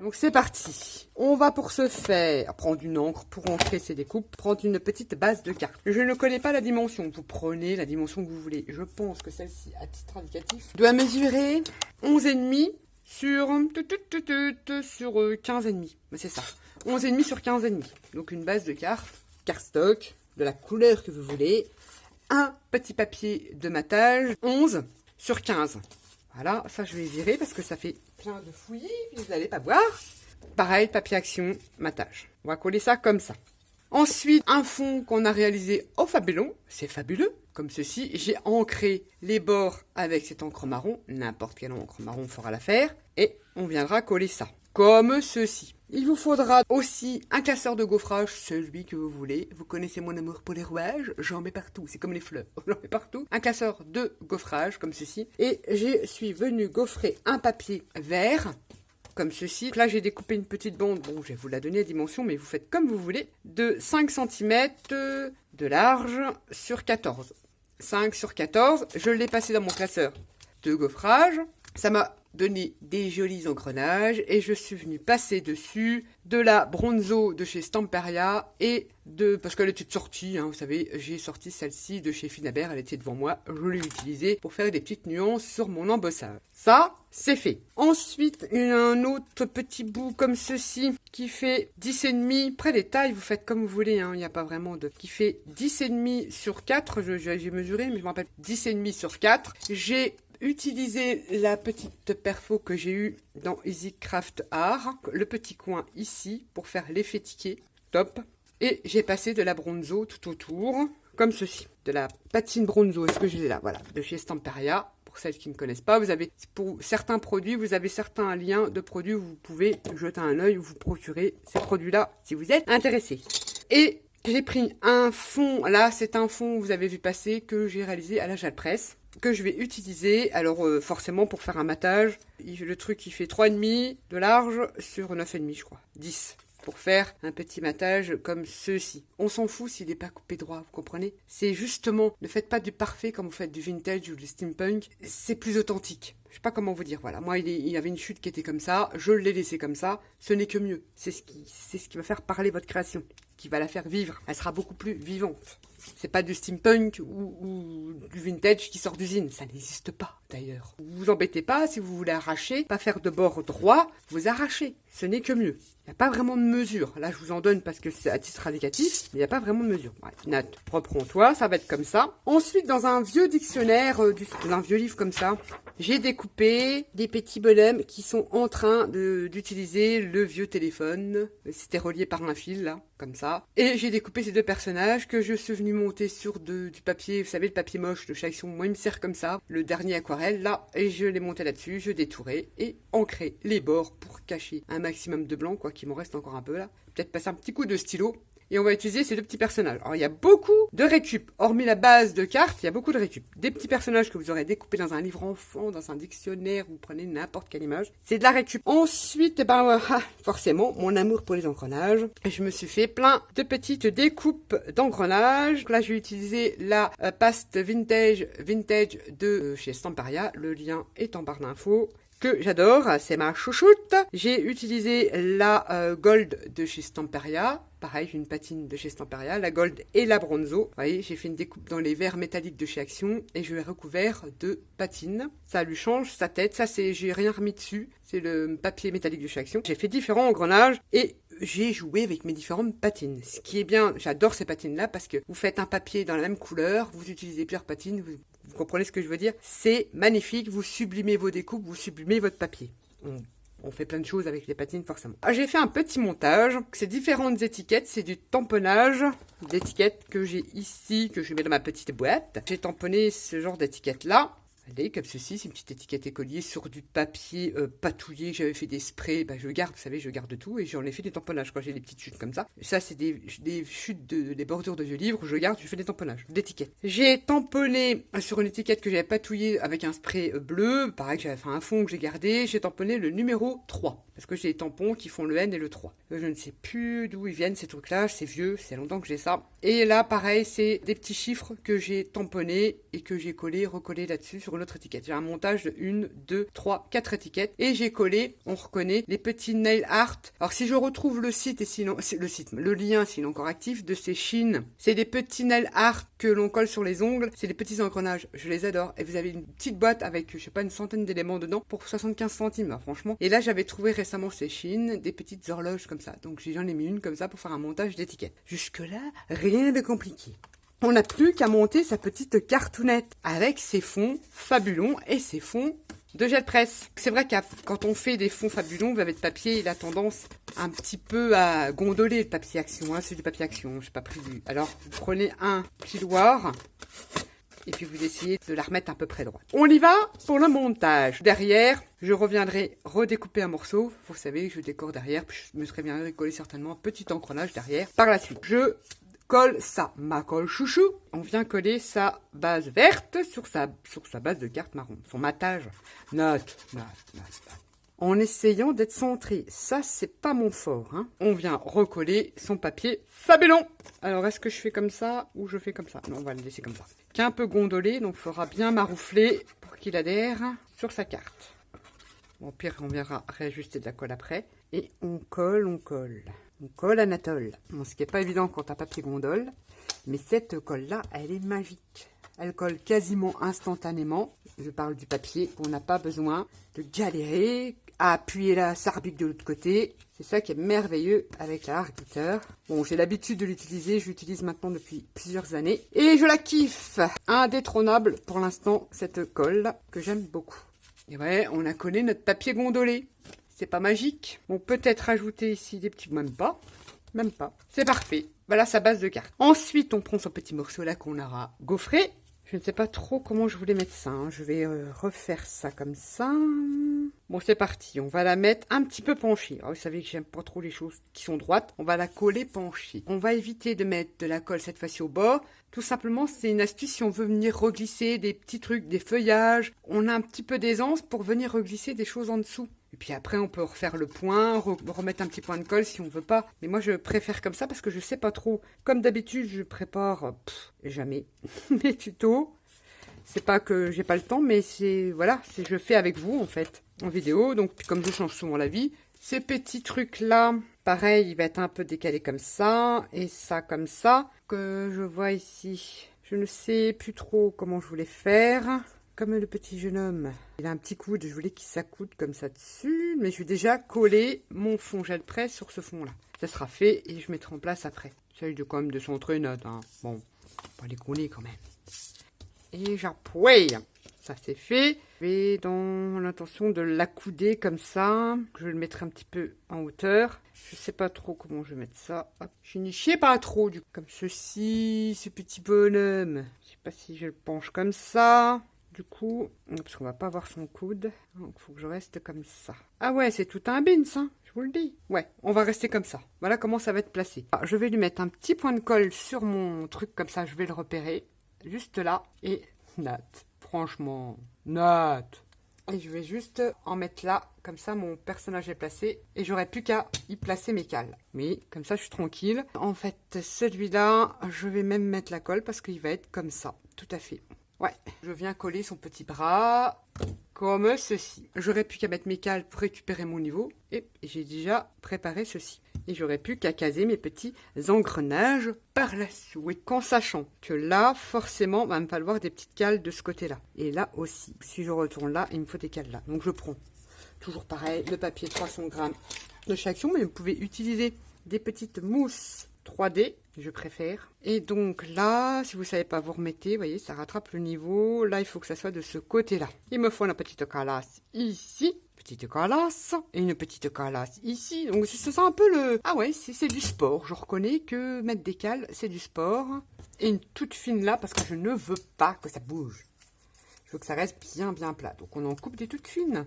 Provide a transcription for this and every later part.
Donc c'est parti. On va pour ce faire prendre une encre pour ancrer ces découpes, prendre une petite base de carte. Je ne connais pas la dimension, vous prenez la dimension que vous voulez. Je pense que celle-ci, à titre indicatif, doit mesurer 11,5 sur 15,5. C'est ça. 11,5 sur 15,5. Donc une base de carte, cardstock, de la couleur que vous voulez. Un petit papier de matage, 11 sur 15. Voilà, ça je vais virer parce que ça fait plein de fouillis, vous n'allez pas voir. Pareil, papier action, matage. On va coller ça comme ça. Ensuite, un fond qu'on a réalisé au Fabelon, c'est fabuleux, comme ceci. J'ai ancré les bords avec cette encre marron, n'importe quelle encre marron fera l'affaire, et on viendra coller ça, comme ceci. Il vous faudra aussi un classeur de gaufrage, celui que vous voulez. Vous connaissez mon amour pour les rouages, j'en mets partout, c'est comme les fleurs, j'en mets partout. Un classeur de gaufrage, comme ceci. Et je suis venue gaufrer un papier vert, comme ceci. Là, j'ai découpé une petite bande, bon, je vais vous la donner à dimension, mais vous faites comme vous voulez, de 5 cm de large sur 14. 5 sur 14, je l'ai passé dans mon classeur de gaufrage. Ça m'a donné des jolis engrenages et je suis venue passer dessus de la Bronzo de chez Stamperia et parce qu'elle était sortie, hein, vous savez, j'ai sorti celle-ci de chez Finaber, elle était devant moi, je l'ai utilisée pour faire des petites nuances sur mon embossage. Ça, c'est fait. Ensuite, il y a un autre petit bout comme ceci qui fait 10,5, près des tailles, vous faites comme vous voulez, hein, il n'y a pas vraiment de... qui fait 10,5 sur 4, j'ai mesuré, mais je me rappelle, 10,5 sur 4. J'ai utilisé la petite perfo que j'ai eue dans Easy Craft Art, le petit coin ici pour faire l'effet ticket, top. Et j'ai passé de la Bronzo tout autour, comme ceci, de la patine Bronzo, est-ce que je l'ai là, voilà, de chez Stamperia. Pour celles qui ne connaissent pas, vous avez pour certains produits, vous avez certains liens de produits où vous pouvez jeter un œil ou vous procurer ces produits-là si vous êtes intéressé. Et j'ai pris un fond, là c'est un fond, vous avez vu passer, que j'ai réalisé à la Jalpresse, que je vais utiliser, alors forcément pour faire un matage, le truc il fait 3,5 de large sur 9,5 je crois, 10. Pour faire un petit matage comme ceci. On s'en fout s'il n'est pas coupé droit, vous comprenez? C'est justement, ne faites pas du parfait comme vous faites du vintage ou du steampunk, c'est plus authentique. Je sais pas comment vous dire, voilà. Moi, il y avait une chute qui était comme ça, je l'ai laissé comme ça, ce n'est que mieux. C'est ce qui va faire parler votre création, qui va la faire vivre. Elle sera beaucoup plus vivante. C'est pas du steampunk ou du vintage qui sort d'usine, ça n'existe pas d'ailleurs. Vous vous embêtez pas, si vous voulez arracher, pas faire de bord droit, vous arrachez, ce n'est que mieux. Il n'y a pas vraiment de mesure, là je vous en donne parce que c'est à titre indicatif, mais il n'y a pas vraiment de mesure. Ouais, note, reprends-toi, ça va être comme ça. Ensuite, dans un vieux dictionnaire, un vieux livre comme ça, j'ai découpé des petits bonhommes qui sont en train d'utiliser le vieux téléphone. C'était relié par un fil, là, comme ça. Et j'ai découpé ces deux personnages que je suis venu monter sur du papier, vous savez, le papier moche de chez Action. Moi, il me sert comme ça, le dernier aquarelle, là, et je l'ai monté là-dessus, je détourais et ancré les bords pour cacher un maximum de blanc, quoi, qu'il m'en reste encore un peu, là. Peut-être passer un petit coup de stylo. Et on va utiliser ces deux petits personnages. Alors, il y a beaucoup de récup. Hormis la base de cartes, il y a beaucoup de récup. Des petits personnages que vous aurez découpés dans un livre enfant, dans un dictionnaire, vous prenez n'importe quelle image. C'est de la récup. Ensuite, forcément, mon amour pour les engrenages. Je me suis fait plein de petites découpes d'engrenages. Là, j'ai utilisé la paste vintage de chez Stamperia. Le lien est en barre d'infos. Que j'adore, c'est ma chouchoute. J'ai utilisé la Gold de chez Stamperia. Pareil, j'ai une patine de chez Stamperia, la Gold et la Bronzo. Vous voyez, j'ai fait une découpe dans les verres métalliques de chez Action et je l'ai recouvert de patine. Ça lui change sa tête. Ça, j'ai rien remis dessus. C'est le papier métallique de chez Action. J'ai fait différents engrenages et j'ai joué avec mes différentes patines. Ce qui est bien, j'adore ces patines-là parce que vous faites un papier dans la même couleur, vous utilisez plusieurs patines, vous comprenez ce que je veux dire? C'est magnifique, vous sublimez vos découpes, vous sublimez votre papier. On fait plein de choses avec les patines, forcément. J'ai fait un petit montage. Ces différentes étiquettes, c'est du tamponnage d'étiquettes que j'ai ici, que je mets dans ma petite boîte. J'ai tamponné ce genre d'étiquettes-là. Allez, comme ceci, c'est une petite étiquette écolier sur du papier patouillé. J'avais fait des sprays, je garde, vous savez, je garde tout et j'en ai fait des tamponnages quand j'ai des petites chutes comme ça. Ça, c'est des chutes, des bordures de vieux livres, je garde, je fais des tamponnages d'étiquettes. J'ai tamponné sur une étiquette que j'avais patouillée avec un spray bleu, pareil, j'avais fait un fond que j'ai gardé, j'ai tamponné le numéro 3. Parce que j'ai des tampons qui font le N et le 3. Je ne sais plus d'où ils viennent ces trucs-là, c'est vieux, c'est longtemps que j'ai ça. Et là, pareil, c'est des petits chiffres que j'ai tamponnés et que j'ai recollé là-dessus sur sur l'autre étiquette. J'ai un montage de 1, 2, 3, 4 étiquettes. Et j'ai collé, on reconnaît, les petits nail art. Alors si je retrouve le site et sinon, le lien s'il est encore actif, de ces chines. C'est des petits nail art que l'on colle sur les ongles. C'est des petits engrenages. Je les adore. Et vous avez une petite boîte avec, je sais pas, une centaine d'éléments dedans pour 75 centimes, hein, franchement. Et là, j'avais trouvé récemment ces chines, des petites horloges comme ça. Donc j'en ai mis une comme ça pour faire un montage d'étiquettes. Jusque-là, rien de compliqué. On n'a plus qu'à monter sa petite cartoonette avec ses fonds fabulons et ses fonds de gel presse. C'est vrai que quand on fait des fonds fabulons, vous avez de papier, il a tendance un petit peu à gondoler le papier action. Hein, c'est du papier action, je n'ai pas prévu. Alors, vous prenez un piloir et puis vous essayez de la remettre à peu près droite. On y va pour le montage. Derrière, je reviendrai redécouper un morceau. Vous savez, je décore derrière, puis je me serais bien recoller certainement un petit engrenage derrière. Par la suite, je colle ça, ma colle chouchou. On vient coller sa base verte sur sa base de carte marron. Son matage, note. En essayant d'être centré. Ça, c'est pas mon fort. Hein. On vient recoller son papier fabulon. Alors, est-ce que je fais comme ça ou je fais comme ça? Non, on va le laisser comme ça. Qui est un peu gondolé, donc il faudra bien maroufler pour qu'il adhère sur sa carte. Bon, au pire, on viendra réajuster de la colle après. Et on colle. On colle Anatole. Bon, ce qui n'est pas évident quand un papier gondole. Mais cette colle-là, elle est magique. Elle colle quasiment instantanément. Je parle du papier, qu'on n'a pas besoin de galérer à appuyer la sarbique de l'autre côté. C'est ça qui est merveilleux avec la Harguiter. Bon, j'ai l'habitude de l'utiliser. Je l'utilise maintenant depuis plusieurs années. Et je la kiffe. Indétrônable pour l'instant, cette colle que j'aime beaucoup. Et ouais, on a collé notre papier gondolé. C'est pas magique. Bon, peut-être rajouter ici des petits... Même pas. C'est parfait. Voilà sa base de carte. Ensuite, on prend ce petit morceau-là qu'on aura gaufré. Je ne sais pas trop comment je voulais mettre ça. Hein. Je vais refaire ça comme ça. Bon, c'est parti. On va la mettre un petit peu penchée. Alors, vous savez que j'aime pas trop les choses qui sont droites. On va la coller penchée. On va éviter de mettre de la colle cette fois-ci au bord. Tout simplement, c'est une astuce si on veut venir reglisser des petits trucs, des feuillages. On a un petit peu d'aisance pour venir reglisser des choses en dessous. Et puis après, on peut refaire le point, remettre un petit point de colle si on veut pas. Mais moi, je préfère comme ça parce que je sais pas trop. Comme d'habitude, je prépare jamais mes tutos. C'est pas que j'ai pas le temps, mais c'est voilà, je fais avec vous en fait en vidéo. Donc comme je change souvent la vie, ces petits trucs là, pareil, il va être un peu décalé comme ça et ça comme ça que je vois ici. Je ne sais plus trop comment je voulais faire. Comme le petit jeune homme, il a un petit coude, je voulais qu'il s'accoude comme ça dessus, mais je vais déjà coller mon fond gel presse sur ce fond-là. Ça sera fait et je mettrai en place après. J'essaye de quand même de centrer note, hein. Bon, pas les coller quand même. Et j'appuie. Ça c'est fait. Je vais dans l'intention de l'accouder comme ça. Je le mettrai un petit peu en hauteur. Je sais pas trop comment je vais mettre ça. Hop. Je n'y sais pas trop du coup. Comme ceci, ce petit bonhomme. Je sais pas si je le penche comme ça. Du coup, parce qu'on va pas avoir son coude, donc il faut que je reste comme ça. Ah ouais, c'est tout un bin, ça, je vous le dis. Ouais, on va rester comme ça. Voilà comment ça va être placé. Alors, je vais lui mettre un petit point de colle sur mon truc, comme ça, je vais le repérer. Juste là, et Nat, franchement, Nat. Et je vais juste en mettre là, comme ça, mon personnage est placé. Et j'aurai plus qu'à y placer mes cales. Mais, comme ça, je suis tranquille. En fait, celui-là, je vais même mettre la colle, parce qu'il va être comme ça, tout à fait. Ouais, je viens coller son petit bras comme ceci. J'aurais plus qu'à mettre mes cales pour récupérer mon niveau. Et j'ai déjà préparé ceci. Et j'aurais plus qu'à caser mes petits engrenages par la suite. En sachant que là, forcément, il va me falloir des petites cales de ce côté-là. Et là aussi. Si je retourne là, il me faut des cales là. Donc je prends toujours pareil, le papier 300 grammes de chaque action. Mais vous pouvez utiliser des petites mousses 3D, je préfère. Et donc là, si vous savez pas, vous remettez, vous voyez, ça rattrape le niveau. Là, il faut que ça soit de ce côté-là. Il me faut une petite calasse ici, petite calasse, et une petite calasse ici. Donc c'est ça un peu le... Ah ouais, c'est du sport. Je reconnais que mettre des cales, c'est du sport. Et une toute fine là, parce que je ne veux pas que ça bouge. Je veux que ça reste bien plat. Donc on en coupe des toutes fines.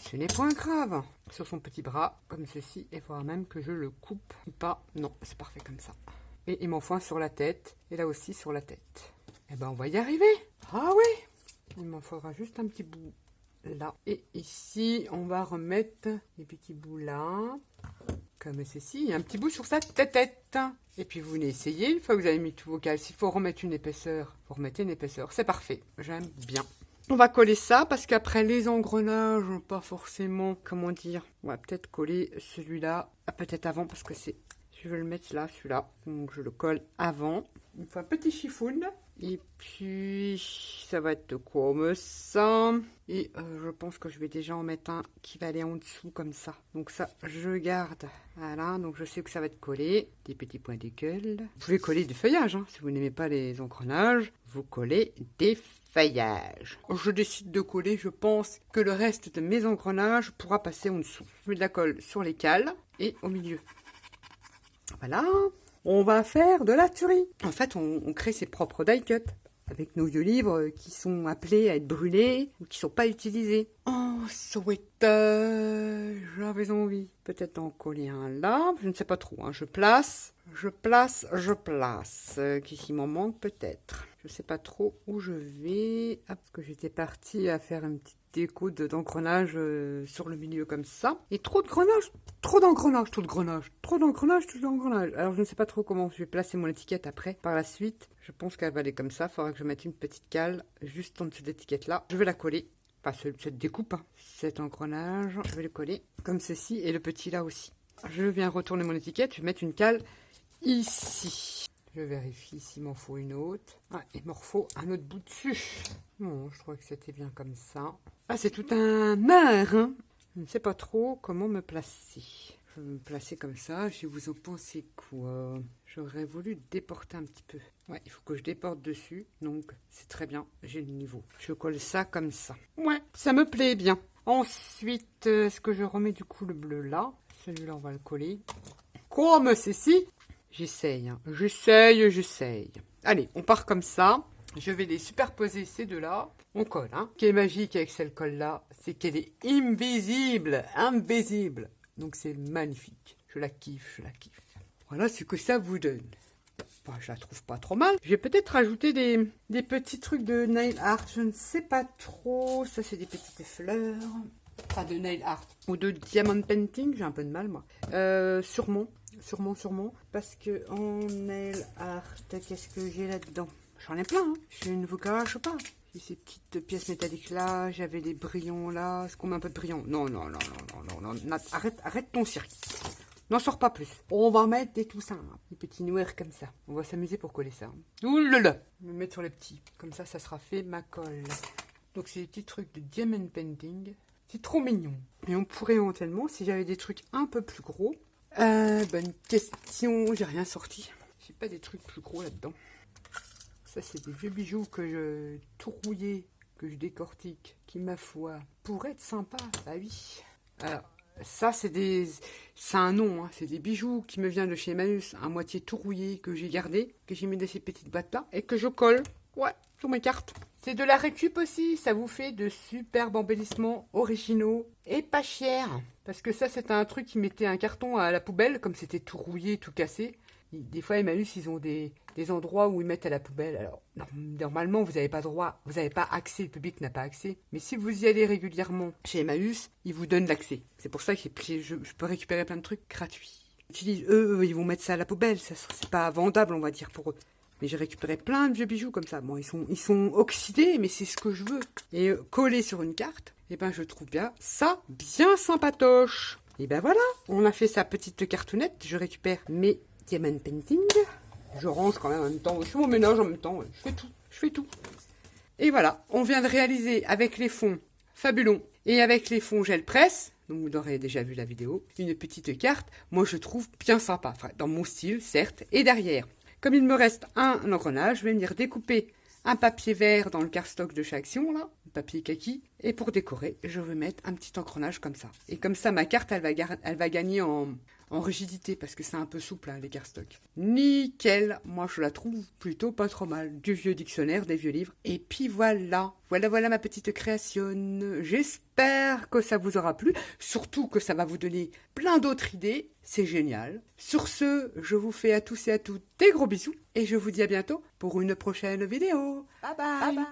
Ce n'est point grave. Sur son petit bras, comme ceci, et voir même que je le coupe ou pas. Non, c'est parfait comme ça. Et il m'en faut un sur la tête, et là aussi sur la tête. Et ben on va y arriver. Ah oui. Il m'en faudra juste un petit bout là. Et ici, on va remettre des petits bouts là, comme ceci. Et un petit bout sur sa tête. Et puis vous venez essayer, une fois que vous avez mis tous vos cales, s'il faut remettre une épaisseur, vous remettez une épaisseur. C'est parfait, j'aime bien. On va coller ça parce qu'après les engrenages, pas forcément, comment dire, on va peut-être coller celui-là, peut-être avant parce que c'est, je vais le mettre là, celui-là, donc je le colle avant. Il me faut un petit chiffon et puis ça va être comme ça. Et je pense que je vais déjà en mettre un qui va aller en dessous comme ça. Donc ça, je garde. Voilà, donc je sais que ça va être collé. Des petits points d'école. Vous pouvez coller du feuillage, hein. Si vous n'aimez pas les engrenages, vous collez des feuillages. Je décide de coller, je pense que le reste de mes engrenages pourra passer en dessous. Je mets de la colle sur les cales et au milieu. Voilà. On va faire de la tuerie. En fait, on crée ses propres die-cuts avec nos vieux livres qui sont appelés à être brûlés ou qui ne sont pas utilisés. Oh, souhaitage, j'avais envie. Peut-être d'en coller un là, je ne sais pas trop. Hein. Je place. Qu'est-ce qui m'en manque peut-être. Je ne sais pas trop où je vais. Ah, parce que j'étais partie à faire une petite déco d'engrenage sur le milieu comme ça. Et trop d'engrenage. Alors je ne sais pas trop comment je vais placer mon étiquette après. Par la suite, je pense qu'elle va aller comme ça. Il faudra que je mette une petite cale juste en dessous de l'étiquette là. Je vais la coller. Enfin, cette découpe, hein. Cet engrenage, je vais le coller comme ceci et le petit là aussi. Je viens retourner mon étiquette, je vais mettre une cale ici. Je vérifie s'il m'en faut une autre. Ah, il m'en faut un autre bout dessus. Bon, je crois que c'était bien comme ça. Ah, c'est tout un art, hein. Je ne sais pas trop comment me placer. Je vais me placer comme ça. Je vous en pensez quoi? J'aurais voulu déporter un petit peu. Ouais, il faut que je déporte dessus. Donc, c'est très bien. J'ai le niveau. Je colle ça comme ça. Ouais, ça me plaît bien. Ensuite, est-ce que je remets du coup le bleu là? Celui-là, on va le coller. Comme ceci. J'essaye, hein. J'essaye. Allez, on part comme ça. Je vais les superposer ces deux-là. On colle, hein. Ce qui est magique avec cette colle-là, c'est qu'elle est invisible. Donc c'est magnifique. Je la kiffe. Voilà ce que ça vous donne. Bah, je la trouve pas trop mal. Je vais peut-être rajouter des petits trucs de nail art. Je ne sais pas trop. Ça, c'est des petites fleurs. Enfin, de nail art. Ou de diamond painting. J'ai un peu de mal, moi. Sûrement. Parce que en nail art, qu'est-ce que j'ai là-dedans? J'en ai plein, hein. Je ne vous cache pas. J'ai ces petites pièces métalliques là. J'avais des brillants là. Est-ce qu'on met un peu de brillant? Non. Arrête ton cirque. N'en sors pas plus. On va mettre des tout simples. Des petits noirs comme ça. On va s'amuser pour coller ça. Ouh là là. Je vais me mettre sur les petits. Comme ça, ça sera fait ma colle. Donc, c'est des petits trucs de diamond painting. C'est trop mignon. Et on pourrait éventuellement, si j'avais des trucs un peu plus gros. Bonne question. J'ai rien sorti. J'ai pas des trucs plus gros là-dedans. Ça, c'est des vieux bijoux que je tout rouillé, que je décortique, qui, ma foi, pourraient être sympas. Bah oui. Alors, ça, c'est un nom, hein. C'est des bijoux qui me viennent de chez Emmaüs, à moitié tout rouillé, que j'ai gardé, que j'ai mis dans ces petites boîtes-là, et que je colle, ouais, sur mes cartes. C'est de la récup aussi, ça vous fait de superbes embellissements originaux et pas chers. Parce que ça, c'est un truc qui mettait un carton à la poubelle, comme c'était tout rouillé, tout cassé. Des fois, Emmaüs, ils ont des endroits où ils mettent à la poubelle. Alors, normalement, vous n'avez pas droit, vous n'avez pas accès, le public n'a pas accès. Mais si vous y allez régulièrement chez Emmaüs, ils vous donnent l'accès. C'est pour ça que je peux récupérer plein de trucs gratuits. Eux, ils vont mettre ça à la poubelle, ça c'est pas vendable, on va dire, pour eux. Mais j'ai récupéré plein de vieux bijoux comme ça. Bon, ils sont oxydés, mais c'est ce que je veux. Et collés sur une carte, et ben je trouve bien ça bien sympatoche. Et ben voilà, on a fait sa petite cartonnette. Je récupère mes diamond painting. Je range quand même en même temps. Je fais mon ménage en même temps. Je fais tout. Et voilà, on vient de réaliser avec les fonds Fabulon et avec les fonds gel presse. Donc vous aurez déjà vu la vidéo. Une petite carte, moi je trouve bien sympa. Enfin, dans mon style, certes. Et derrière, comme il me reste un engrenage, je vais venir découper un papier vert dans le cardstock de chez Action, là, papier kaki. Et pour décorer, je vais mettre un petit engrenage comme ça. Et comme ça, ma carte, elle va gagner en rigidité, parce que c'est un peu souple, hein, les cardstocks. Nickel, moi je la trouve plutôt pas trop mal. Du vieux dictionnaire, des vieux livres. Et puis voilà ma petite création. J'espère que ça vous aura plu, surtout que ça va vous donner plein d'autres idées. C'est génial. Sur ce, je vous fais à tous et à toutes des gros bisous, et je vous dis à bientôt pour une prochaine vidéo. Bye bye.